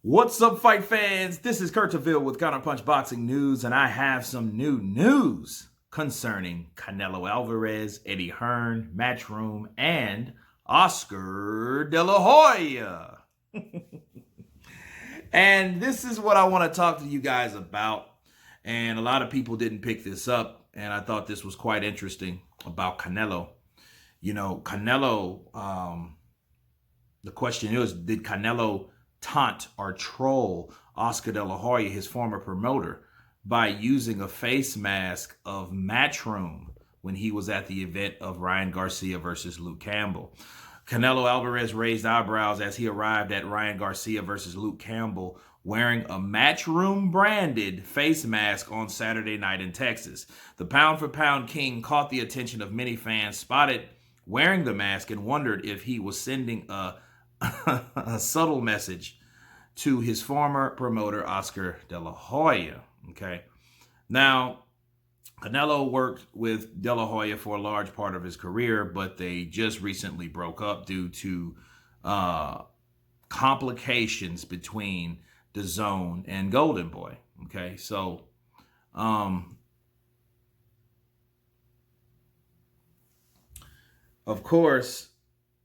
What's up, fight fans? This is Counterpunch with Counterpunch Boxing News, and I have some new news concerning Canelo Alvarez, Eddie Hearn, Matchroom, and Oscar De La Hoya. And this is what I want to talk to you guys about. And a lot of people didn't pick this up, and I thought this was quite interesting about Canelo. You know, Canelo, the question is, did Canelo taunt or troll Oscar De La Hoya, his former promoter, by using a face mask of Matchroom when he was at the event of Ryan Garcia versus Luke Campbell? Canelo Alvarez raised eyebrows as he arrived at Ryan Garcia versus Luke Campbell wearing a Matchroom branded face mask on Saturday night in Texas. The pound-for-pound king caught the attention of many fans spotted wearing the mask and wondered if he was sending a subtle message to his former promoter, Oscar De La Hoya. Okay. Now, Canelo worked with De La Hoya for a large part of his career, but they just recently broke up due to complications between DAZN and Golden Boy. Okay. So, of course,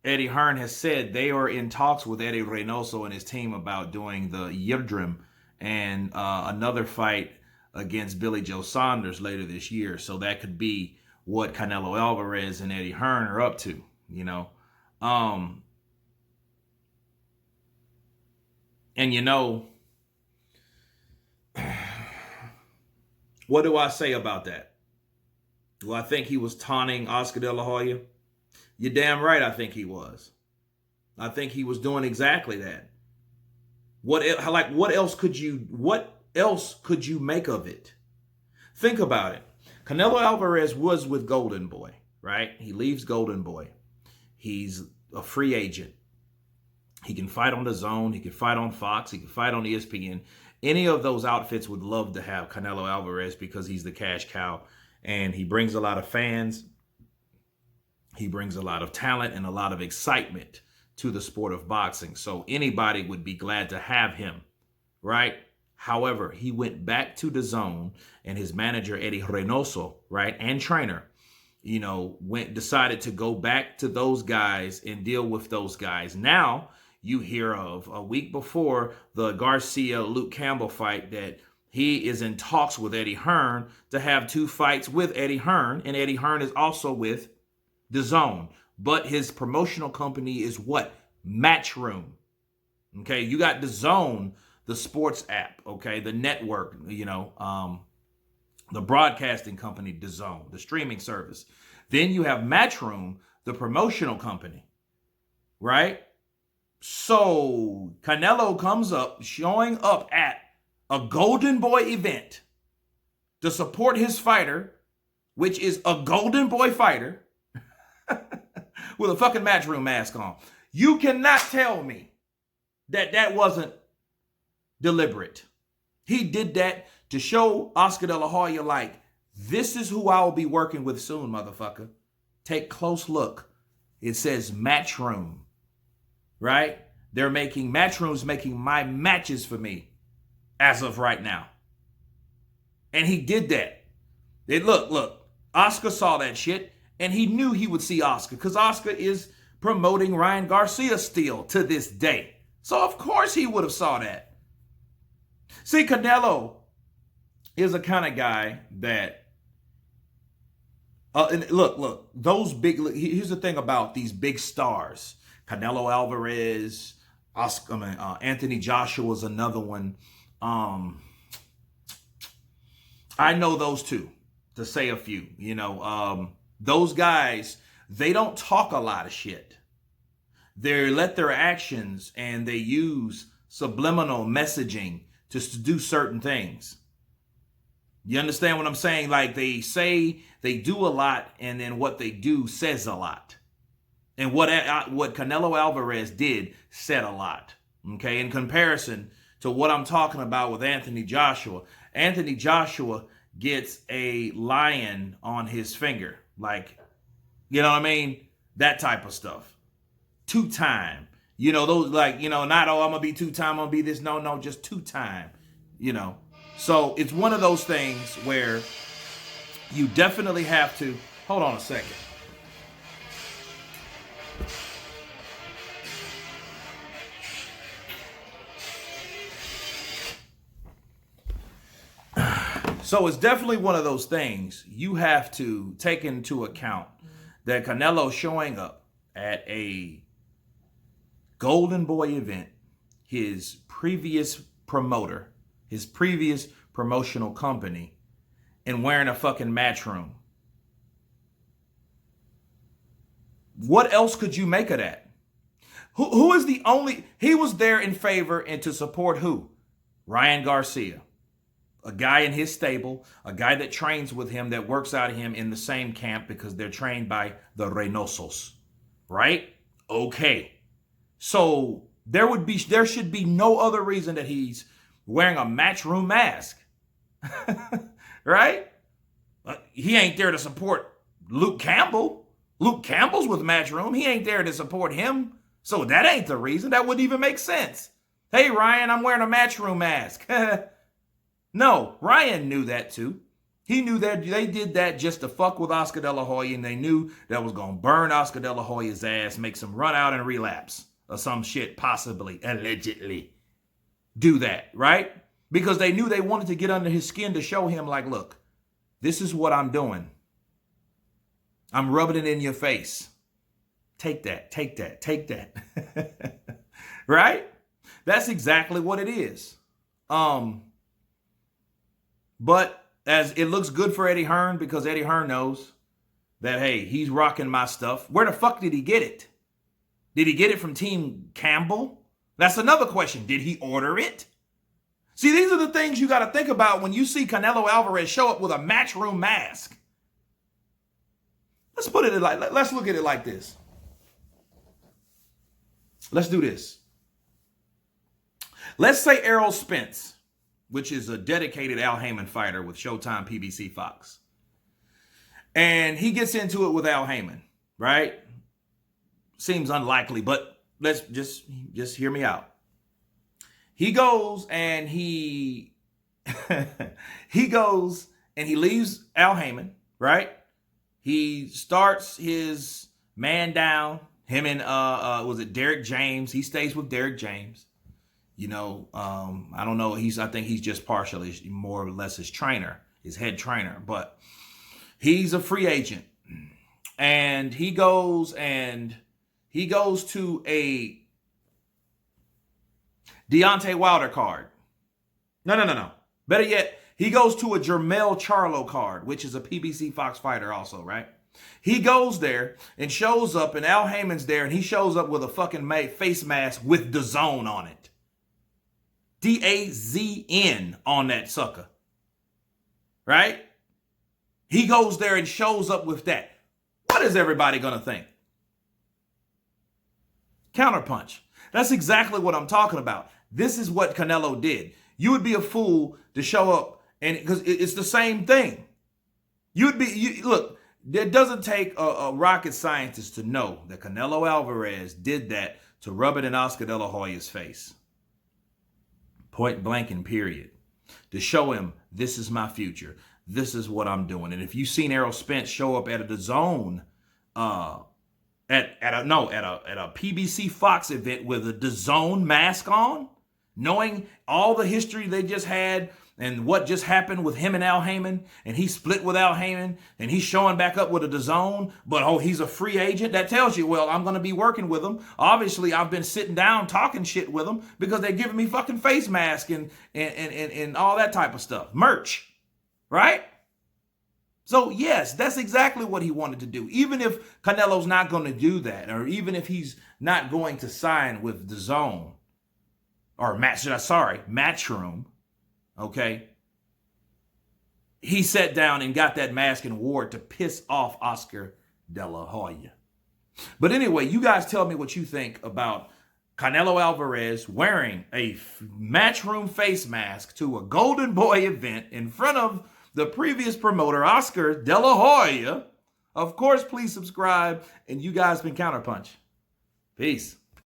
Eddie Hearn has said they are in talks with Eddie Reynoso and his team about doing the Yildirim and another fight against Billy Joe Saunders later this year. So that could be what Canelo Alvarez and Eddie Hearn are up to, you know. And, you know, what do I say about that? Do I think he was taunting Oscar De La Hoya? You're damn right I think he was. I think he was doing exactly that. What else could you make of it? Think about it. Canelo Alvarez was with Golden Boy, right? He leaves Golden Boy. He's a free agent. He can fight on DAZN, he can fight on Fox, he can fight on ESPN. Any of those outfits would love to have Canelo Alvarez because he's the cash cow and he brings a lot of fans. He brings a lot of talent and a lot of excitement to the sport of boxing. So anybody would be glad to have him, right? However, he went back to DAZN and his manager, Eddie Reynoso, right, and trainer, you know, decided to go back to those guys and deal with those guys. Now you hear of a week before the Garcia-Luke Campbell fight that he is in talks with Eddie Hearn to have two fights with Eddie Hearn, and Eddie Hearn is also with DAZN, but his promotional company is what? Matchroom. Okay, you got DAZN, the sports app, okay, the network, you know, the broadcasting company DAZN, the streaming service. Then you have Matchroom, the promotional company, right? So Canelo comes up, showing up at a Golden Boy event to support his fighter, which is a Golden Boy fighter, with a fucking Matchroom mask on. You cannot tell me that that wasn't deliberate. He did that to show Oscar De La Hoya, like, this is who I will be working with soon, motherfucker. Take close look. It says Matchroom, right? Matchroom's making my matches for me as of right now. And he did that. Look, Oscar saw that shit. And he knew he would see Oscar because Oscar is promoting Ryan Garcia still to this day. So, of course, he would have saw that. See, Canelo is the kind of guy that, and look, those big, here's the thing about these big stars. Canelo Alvarez, Anthony Joshua is another one. I know those two, to say a few, you know, those guys, they don't talk a lot of shit. They let their actions and they use subliminal messaging to do certain things. You understand what I'm saying? Like they say they do a lot and then what they do says a lot. And what Canelo Alvarez did said a lot. Okay, in comparison to what I'm talking about with Anthony Joshua. Anthony Joshua gets a lion on his finger. Like, you know what I mean? That type of stuff. 2-time. You know, those like, you know, not, oh, I'm going to be 2-time, I'm going to be this. No, just 2-time, you know. So it's one of those things where you definitely have to, hold on a second. So it's definitely one of those things you have to take into account that Canelo showing up at a Golden Boy event, his previous promoter, his previous promotional company, and wearing a fucking Matchroom. What else could you make of that? Who is the only, he was there in favor and to support who? Ryan Garcia. A guy in his stable, a guy that trains with him, that works out of him in the same camp because they're trained by the Reynosos, right? Okay. So there should be no other reason that he's wearing a Matchroom mask, right? He ain't there to support Luke Campbell. Luke Campbell's with Matchroom. He ain't there to support him. So that ain't the reason. That wouldn't even make sense. Hey, Ryan, I'm wearing a Matchroom mask. No, Ryan knew that too. He knew that they did that just to fuck with Oscar De La Hoya, and they knew that was going to burn Oscar De La Hoya's ass, make some run out and relapse or some shit, possibly, allegedly. Do that, right? Because they knew they wanted to get under his skin to show him, like, look, this is what I'm doing. I'm rubbing it in your face. Take that, take that, take that. Right? That's exactly what it is. But as it looks good for Eddie Hearn, because Eddie Hearn knows that, hey, he's rocking my stuff. Where the fuck did he get it? Did he get it from Team Campbell? That's another question. Did he order it? See, these are the things you got to think about when you see Canelo Alvarez show up with a Matchroom mask. Let's look at it like this. Let's do this. Let's say Errol Spence, which is a dedicated Al Heyman fighter with Showtime, PBC, Fox. And he gets into it with Al Heyman, right? Seems unlikely, but let's just hear me out. He goes and he goes and he leaves Al Heyman, right? He starts his man down, him and was it Derek James? He stays with Derek James. You know, I don't know. I think he's just partially, more or less his trainer, his head trainer. But he's a free agent. And he goes to a Deontay Wilder card. No. Better yet, he goes to a Jermell Charlo card, which is a PBC Fox fighter also, right? He goes there and shows up, and Al Heyman's there, and he shows up with a fucking face mask with DAZN on it. DAZN on that sucker. Right? He goes there and shows up with that. What is everybody going to think? Counterpunch. That's exactly what I'm talking about. This is what Canelo did. You would be a fool to show up, and because it's the same thing. Look, it doesn't take a rocket scientist to know that Canelo Alvarez did that to rub it in Oscar De La Hoya's face. Point blank and period. To show him, this is my future. This is what I'm doing. And if you've seen Errol Spence show up at a DAZN, at a PBC Fox event with a DAZN mask on, knowing all the history they just had and what just happened with him and Al Heyman, and he split with Al Heyman, and he's showing back up with a DAZN, but he's a free agent. That tells you, well, I'm going to be working with him. Obviously, I've been sitting down talking shit with them because they're giving me fucking face mask and all that type of stuff. Merch, right? So, yes, that's exactly what he wanted to do. Even if Canelo's not going to do that, or even if he's not going to sign with DAZN, or Matchroom, okay? He sat down and got that mask and wore it to piss off Oscar De La Hoya. But anyway, you guys tell me what you think about Canelo Alvarez wearing a Matchroom face mask to a Golden Boy event in front of the previous promoter, Oscar De La Hoya. Of course, please subscribe, and you guys been Counterpunch. Peace.